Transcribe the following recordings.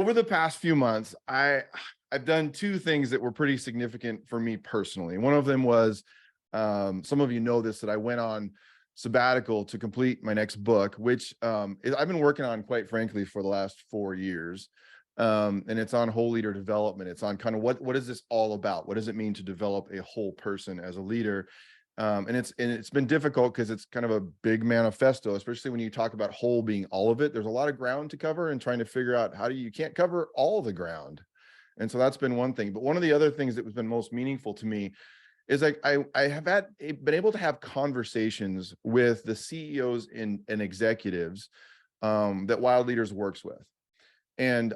over the past few months, I've done two things that were pretty significant for me personally. One of them was, some of you know this, that I went on sabbatical to complete my next book, which I've been working on, quite frankly, for the last 4 years. And it's on whole leader development. It's on kind of what is this all about? What does it mean to develop a whole person as a leader? And it's been difficult because it's kind of a big manifesto, especially when you talk about whole being all of it. There's a lot of ground to cover, and trying to figure out you can't cover all the ground. And so that's been one thing. But one of the other things that has been most meaningful to me is I have been able to have conversations with the CEOs and executives that Wild Leaders works with. And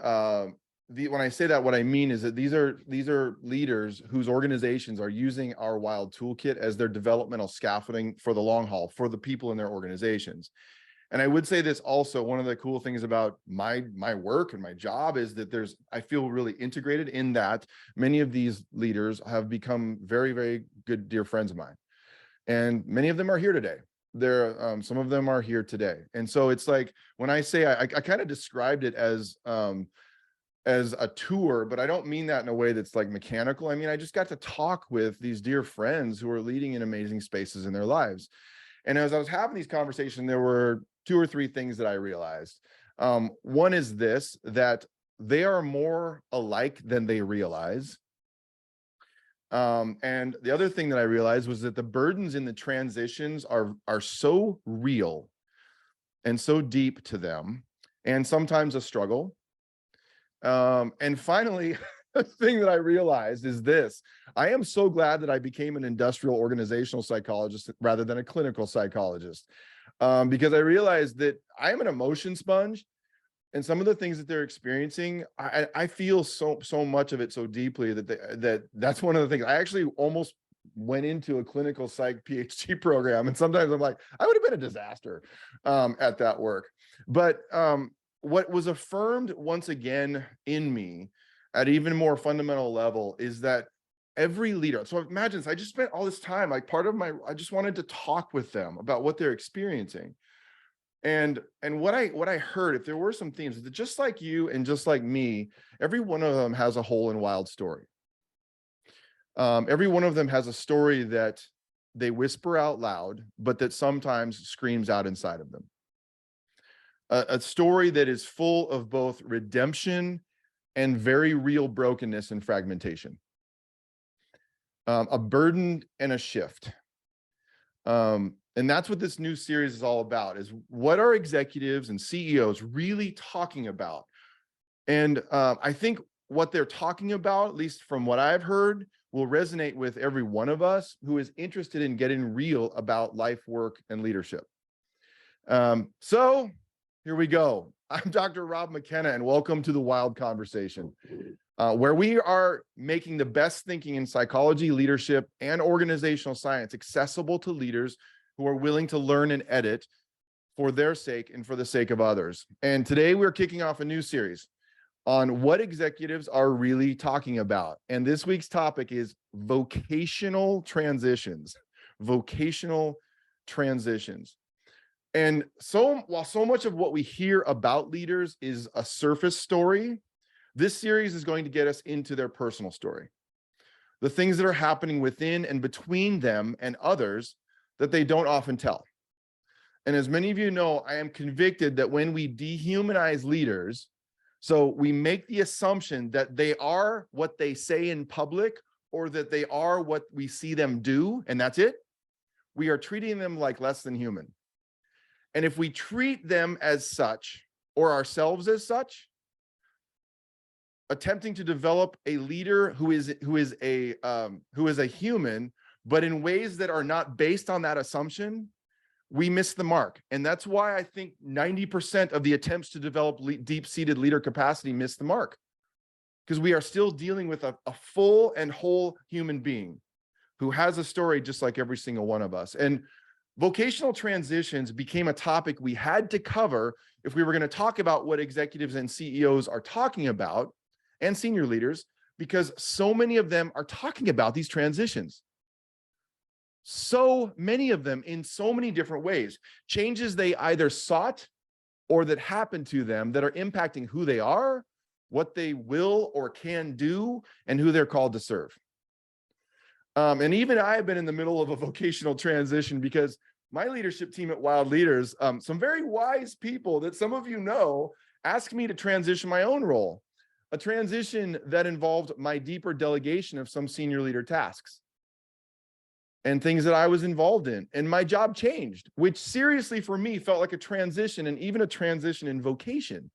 when I say that, what I mean is that these are leaders whose organizations are using our Wild Toolkit as their developmental scaffolding for the long haul for the people in their organizations. And I would say this also, one of the cool things about my work and my job is that I feel really integrated in that many of these leaders have become very, very good, dear friends of mine. And many of them are here today. Some of them are here today. And so it's like, when I say, I kind of described it as a tour, but I don't mean that in a way that's like mechanical. I mean, I just got to talk with these dear friends who are leading in amazing spaces in their lives. And as I was having these conversations, there were 2 or 3 things that I realized. One is this, that they are more alike than they realize. And the other thing that I realized was that the burdens in the transitions are so real and so deep to them, and sometimes a struggle. And finally, the thing that I realized is this: I am so glad that I became an industrial organizational psychologist rather than a clinical psychologist, because I realized that I am an emotion sponge, and some of the things that they're experiencing, I feel so much of it so deeply that's one of the things. I actually almost went into a clinical psych PhD program, and sometimes I'm like, I would have been a disaster at that work. But what was affirmed once again in me at even more fundamental level is that every leader, so imagine, I just spent all this time, like I just wanted to talk with them about what they're experiencing. And what I heard, if there were some themes, that just like you and just like me, every one of them has a whole and wild story. Every one of them has a story that they whisper out loud, but that sometimes screams out inside of them. A story that is full of both redemption and very real brokenness and fragmentation. A burden and a shift. And that's what this new series is all about, is what are executives and CEOs really talking about? And I think what they're talking about, at least from what I've heard, will resonate with every one of us who is interested in getting real about life, work, and leadership. So here we go. I'm Dr. Rob McKenna, and welcome to the Wild Conversation, where we are making the best thinking in psychology, leadership, and organizational science accessible to leaders who are willing to learn and edit for their sake and for the sake of others. And today we're kicking off a new series on what executives are really talking about. And this week's topic is vocational transitions. Vocational transitions. And so while so much of what we hear about leaders is a surface story, this series is going to get us into their personal story. The things that are happening within and between them and others that they don't often tell. And as many of you know, I am convicted that when we dehumanize leaders, so we make the assumption that they are what they say in public, or that they are what we see them do, and that's it, we are treating them like less than human. And if we treat them as such, or ourselves as such, attempting to develop a leader who is a human, but in ways that are not based on that assumption, we miss the mark. And that's why I think 90% of the attempts to develop deep-seated leader capacity miss the mark, because we are still dealing with a full and whole human being who has a story just like every single one of us. And vocational transitions became a topic we had to cover if we were going to talk about what executives and CEOs are talking about, and senior leaders, because so many of them are talking about these transitions. So many of them in so many different ways. Changes they either sought or that happened to them that are impacting who they are, what they will or can do, and who they're called to serve. And even I've been in the middle of a vocational transition, because my leadership team at Wild Leaders, some very wise people that some of you know, asked me to transition my own role, a transition that involved my deeper delegation of some senior leader tasks and things that I was involved in. And my job changed, which seriously for me felt like a transition, and even a transition in vocation.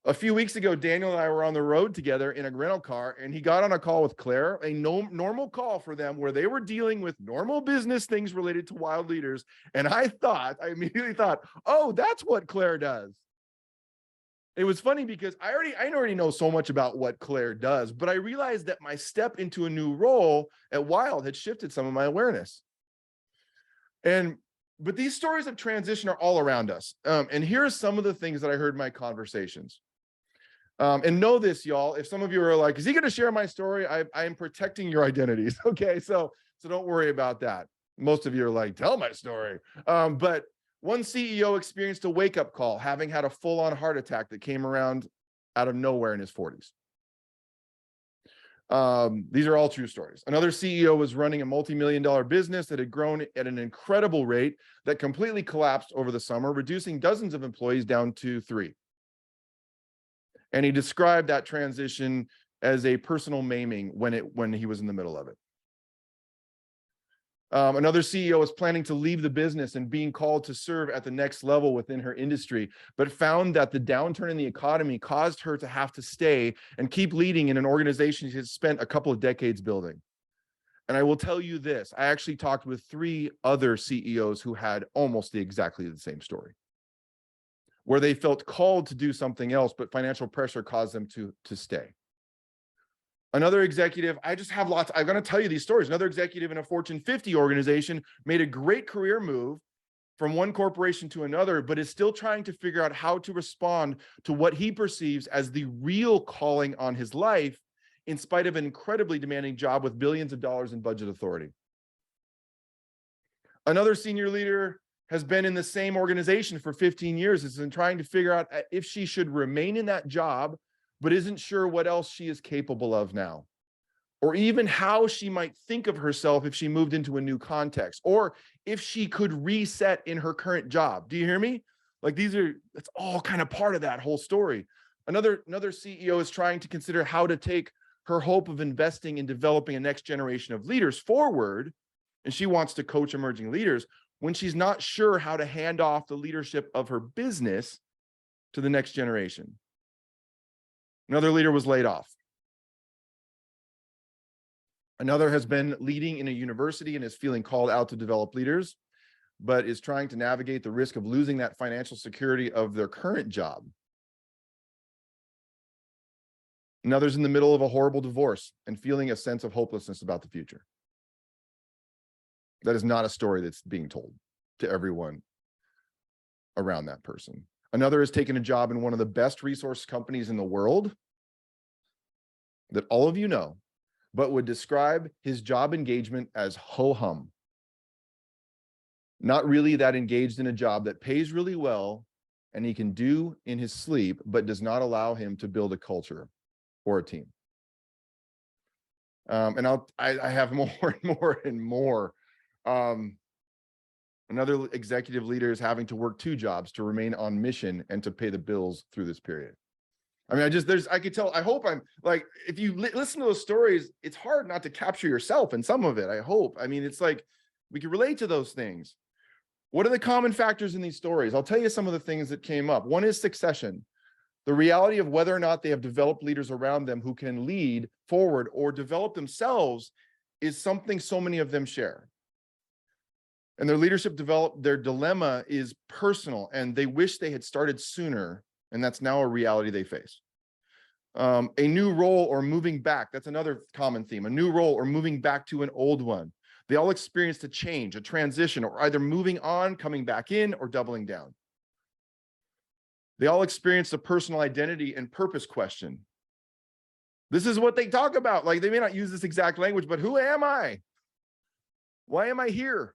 A few weeks ago, Daniel and I were on the road together in a rental car, and he got on a call with Claire, a normal call for them where they were dealing with normal business things related to Wild Leaders. And I immediately thought, oh, that's what Claire does. It was funny because I already know so much about what Claire does, but I realized that my step into a new role at Wild had shifted some of my awareness. But these stories of transition are all around us. And here are some of the things that I heard in my conversations. And know this, y'all, if some of you are like, is he going to share my story? I am protecting your identities. Okay, so don't worry about that. Most of you are like, tell my story. But one CEO experienced a wake-up call, having had a full-on heart attack that came around out of nowhere in his 40s. These are all true stories. Another CEO was running a multi-million-dollar business that had grown at an incredible rate that completely collapsed over the summer, reducing dozens of employees down to 3. And he described that transition as a personal maiming when he was in the middle of it. Another CEO was planning to leave the business and being called to serve at the next level within her industry, but found that the downturn in the economy caused her to have to stay and keep leading in an organization she had spent a couple of decades building. And I will tell you this, I actually talked with 3 other CEOs who had almost exactly the same story, where they felt called to do something else, but financial pressure caused them to stay. Another executive, I'm going to tell you these stories. Another executive in a Fortune 50 organization made a great career move from one corporation to another, but is still trying to figure out how to respond to what he perceives as the real calling on his life, in spite of an incredibly demanding job with billions of dollars in budget authority. Another senior leader has been in the same organization for 15 years, has been trying to figure out if she should remain in that job, but isn't sure what else she is capable of now, or even how she might think of herself if she moved into a new context, or if she could reset in her current job. Do you hear me? Like that's all kind of part of that whole story. Another CEO is trying to consider how to take her hope of investing in developing a next generation of leaders forward, and she wants to coach emerging leaders when she's not sure how to hand off the leadership of her business to the next generation. Another leader was laid off. Another has been leading in a university and is feeling called out to develop leaders, but is trying to navigate the risk of losing that financial security of their current job. Another's in the middle of a horrible divorce and feeling a sense of hopelessness about the future. That is not a story that's being told to everyone around that person. Another has taken a job in one of the best resource companies in the world that all of you know, but would describe his job engagement as ho-hum. Not really that engaged in a job that pays really well and he can do in his sleep, but does not allow him to build a culture or a team. And I have more and more and more. Another executive leader is having to work 2 jobs to remain on mission and to pay the bills through this period. I mean, I could tell, I hope I'm like, if you listen to those stories, it's hard not to capture yourself in some of it, I hope. I mean, it's like, we can relate to those things. What are the common factors in these stories? I'll tell you some of the things that came up. One is succession. The reality of whether or not they have developed leaders around them who can lead forward or develop themselves is something so many of them share. And their their dilemma is personal, and they wish they had started sooner, and that's now a reality they face. A new role or moving back, that's another common theme, a new role or moving back to an old one. They all experienced a change, a transition, or either moving on, coming back in, or doubling down. They all experienced a personal identity and purpose question. This is what they talk about. Like, they may not use this exact language, but who am I? Why am I here?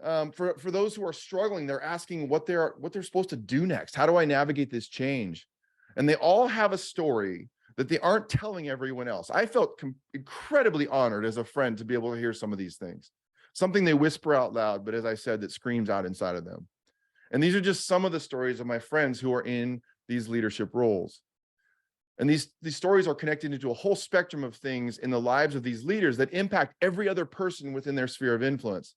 For those who are struggling, they're asking what they're supposed to do next. How do I navigate this change? And they all have a story that they aren't telling everyone else. I felt incredibly honored as a friend to be able to hear some of these things. Something they whisper out loud, but as I said, that screams out inside of them. And these are just some of the stories of my friends who are in these leadership roles. And these stories are connected into a whole spectrum of things in the lives of these leaders that impact every other person within their sphere of influence.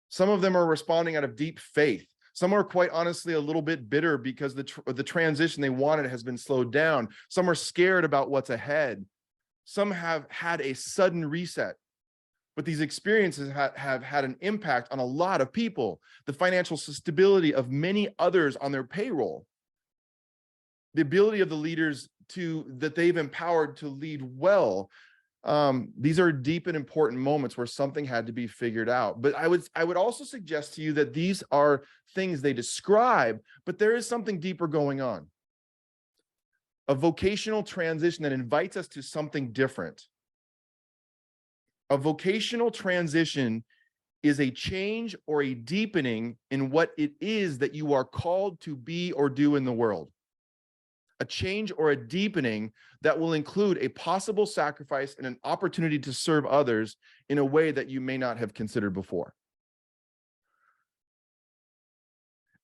Some of them are responding out of deep faith. Some are quite honestly a little bit bitter because the transition they wanted has been slowed down. Some are scared about what's ahead. Some have had a sudden reset. But these experiences have had an impact on a lot of people. The financial stability of many others on their payroll. The ability of the leaders that they've empowered to lead well. These are deep and important moments where something had to be figured out. But I would also suggest to you that these are things they describe, but there is something deeper going on. A vocational transition that invites us to something different. A vocational transition is a change or a deepening in what it is that you are called to be or do in the world. A change or a deepening that will include a possible sacrifice and an opportunity to serve others in a way that you may not have considered before.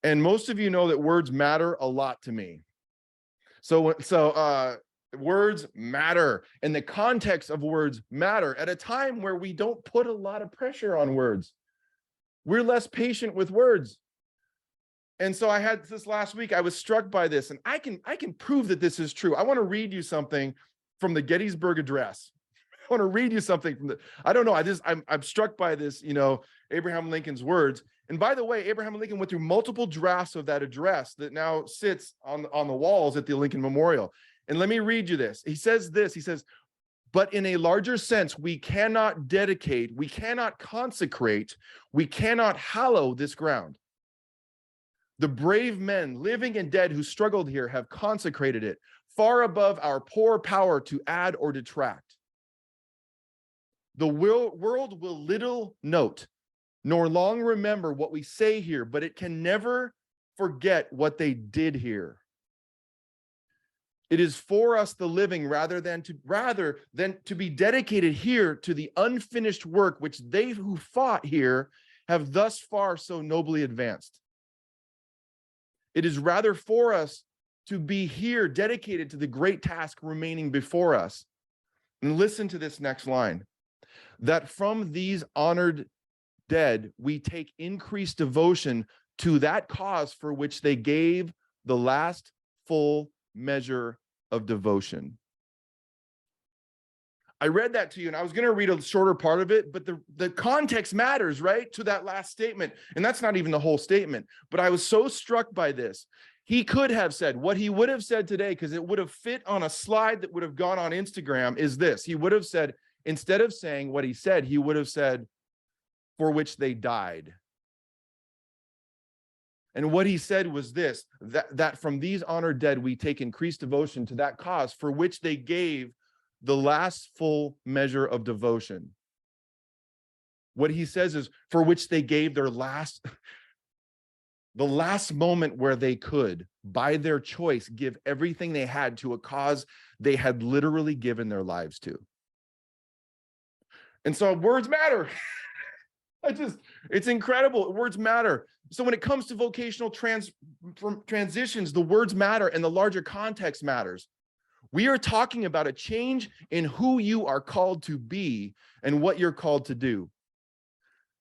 And most of you know that words matter a lot to me. So words matter, and the context of words matter at a time where we don't put a lot of pressure on words. We're less patient with words. And so I had this last week, I was struck by this, and I can prove that this is true. I want to read you something from the Gettysburg Address. I want to read you something from I don't know, I'm struck by this, Abraham Lincoln's words. And by the way, Abraham Lincoln went through multiple drafts of that address that now sits on the walls at the Lincoln Memorial. And let me read you this. He says, but in a larger sense, we cannot dedicate, we cannot consecrate, we cannot hallow this ground. The brave men, living and dead, who struggled here have consecrated it, far above our poor power to add or detract. The world will little note, nor long remember what we say here, but it can never forget what they did here. It is for us, the living, rather than to be dedicated here to the unfinished work which they who fought here have thus far so nobly advanced. It is rather for us to be here dedicated to the great task remaining before us. And listen to this next line, that from these honored dead, we take increased devotion to that cause for which they gave the last full measure of devotion. I read that to you, and I was going to read a shorter part of it, but the context matters, right, to that last statement. And that's not even the whole statement. But I was so struck by this. He could have said what he would have said today, because it would have fit on a slide that would have gone on Instagram, is this. He would have said, instead of saying what he said, he would have said, for which they died. And what he said was this, that from these honored dead, we take increased devotion to that cause for which they gave the last full measure of devotion. What he says is, for which they gave their the last moment where they could, by their choice, give everything they had to a cause they had literally given their lives to. And so words matter. It's incredible. Words matter. So when it comes to vocational transitions, the words matter and the larger context matters. We are talking about a change in who you are called to be and what you're called to do.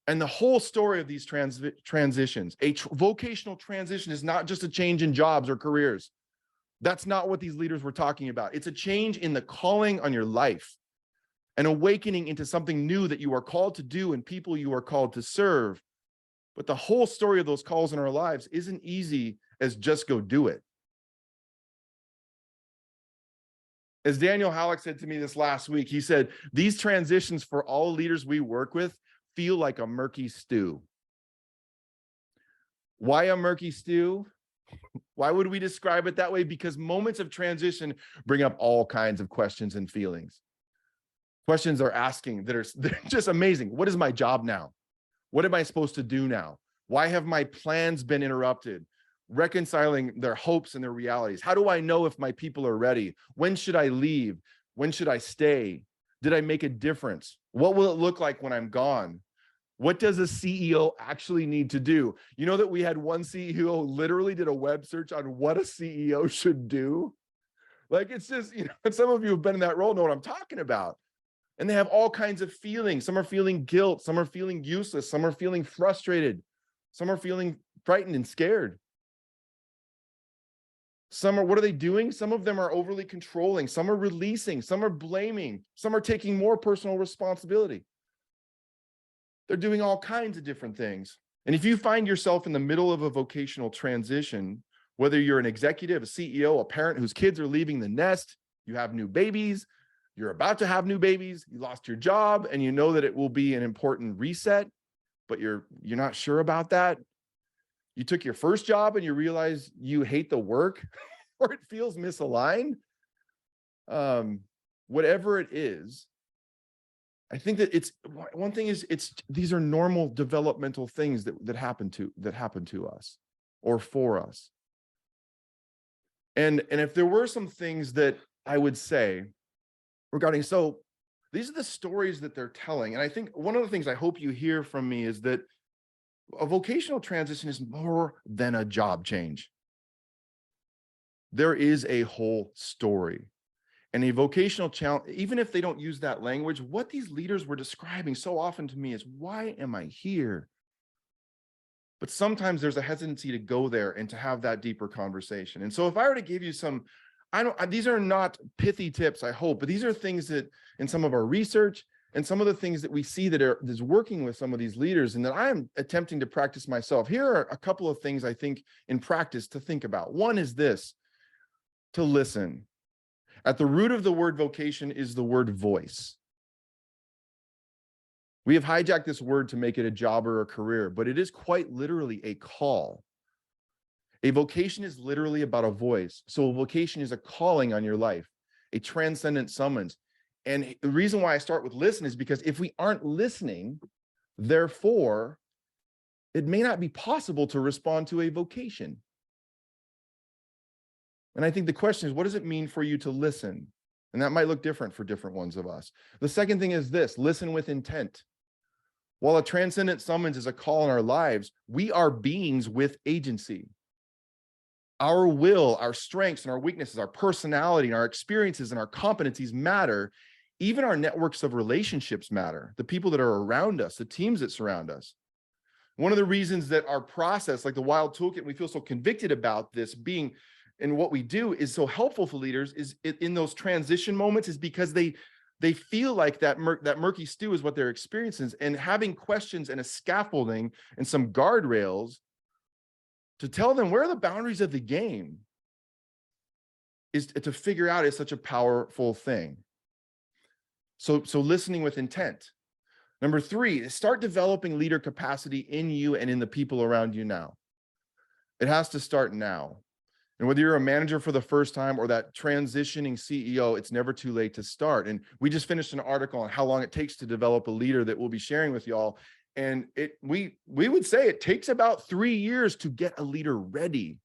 And the whole story of these transitions, vocational transition is not just a change in jobs or careers. That's not what these leaders were talking about. It's a change in the calling on your life, an awakening into something new that you are called to do and people you are called to serve. But the whole story of those calls in our lives isn't easy as just go do it. As Daniel Halleck said to me this last week, he said, these transitions for all leaders we work with feel like a murky stew. Why a murky stew? Why would we describe it that way? Because moments of transition bring up all kinds of questions and feelings. Questions are asking they're just amazing. What is my job now? What am I supposed to do now? Why have my plans been interrupted? reconciling their hopes and their realities. How do I know if my people are ready? When should I leave? When should I stay? Did I make a difference? What will it look like when I'm gone? What does a CEO actually need to do? You know that we had one CEO literally did a web search on what a CEO should do. Like, it's just, some of you have been in that role, know what I'm talking about. And they have all kinds of feelings. Some are feeling guilt. Some are feeling useless. Some are feeling frustrated. Some are feeling frightened and scared. Some are, what are they doing? Some of them are overly controlling. Some are releasing. Some are blaming. Some are taking more personal responsibility. They're doing all kinds of different things. And if you find yourself in the middle of a vocational transition, whether you're an executive, a CEO, a parent whose kids are leaving the nest, you have new babies, you're about to have new babies, you lost your job, and you know that it will be an important reset, but you're not sure about that. You took your first job and you realize you hate the work or it feels misaligned. Whatever it is, I think that it's one thing is these are normal developmental things that happen to us or for us. And if there were some things that I would say regarding, so these are the stories that they're telling. And I think one of the things I hope you hear from me is that a vocational transition is more than a job change. There is a whole story. And a vocational challenge, even if they don't use that language, what these leaders were describing so often to me is, why am I here? But sometimes there's a hesitancy to go there and to have that deeper conversation. And so if I were to give you some, these are not pithy tips, I hope, but these are things that in some of our research and some of the things that we see that is working with some of these leaders and that I am attempting to practice myself. Here are a couple of things I think in practice to think about. One is this: to listen. At the root of the word vocation is the word voice. We have hijacked this word to make it a job or a career, but it is quite literally a call. A vocation is literally about a voice. So a vocation is a calling on your life, a transcendent summons. And the reason why I start with listen is because if we aren't listening, therefore, it may not be possible to respond to a vocation. And I think the question is, what does it mean for you to listen? And that might look different for different ones of us. The second thing is this: listen with intent. While a transcendent summons is a call in our lives, we are beings with agency. Our will, our strengths and our weaknesses, our personality and our experiences and our competencies matter. Even our networks of relationships matter. The people that are around us, the teams that surround us. One of the reasons that our process, like the Wild Toolkit, we feel so convicted about this being and what we do is so helpful for leaders is in those transition moments is because they feel like that murky stew is what they're experiencing, and having questions and a scaffolding and some guardrails to tell them where are the boundaries of the game is to figure out is such a powerful thing. So listening with intent. Number 3 is start developing leader capacity in you and in the people around you now. It has to start now. And whether you're a manager for the first time or that transitioning CEO, it's never too late to start. And we just finished an article on how long it takes to develop a leader that we'll be sharing with y'all. And we would say it takes about 3 years to get a leader ready.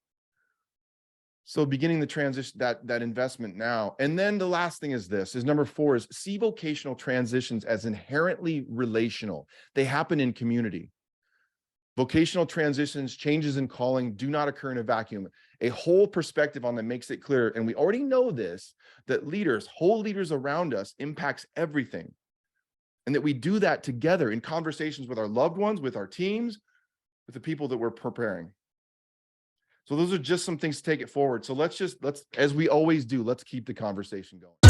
So beginning the transition, that investment now. And then the last thing is this, is number 4 is see vocational transitions as inherently relational. They happen in community. Vocational transitions, changes in calling do not occur in a vacuum. A whole perspective on them makes it clear. And we already know this, that leaders, whole leaders around us impacts everything. And that we do that together in conversations with our loved ones, with our teams, with the people that we're preparing. So those are just some things to take it forward. So let's, as we always do, let's keep the conversation going.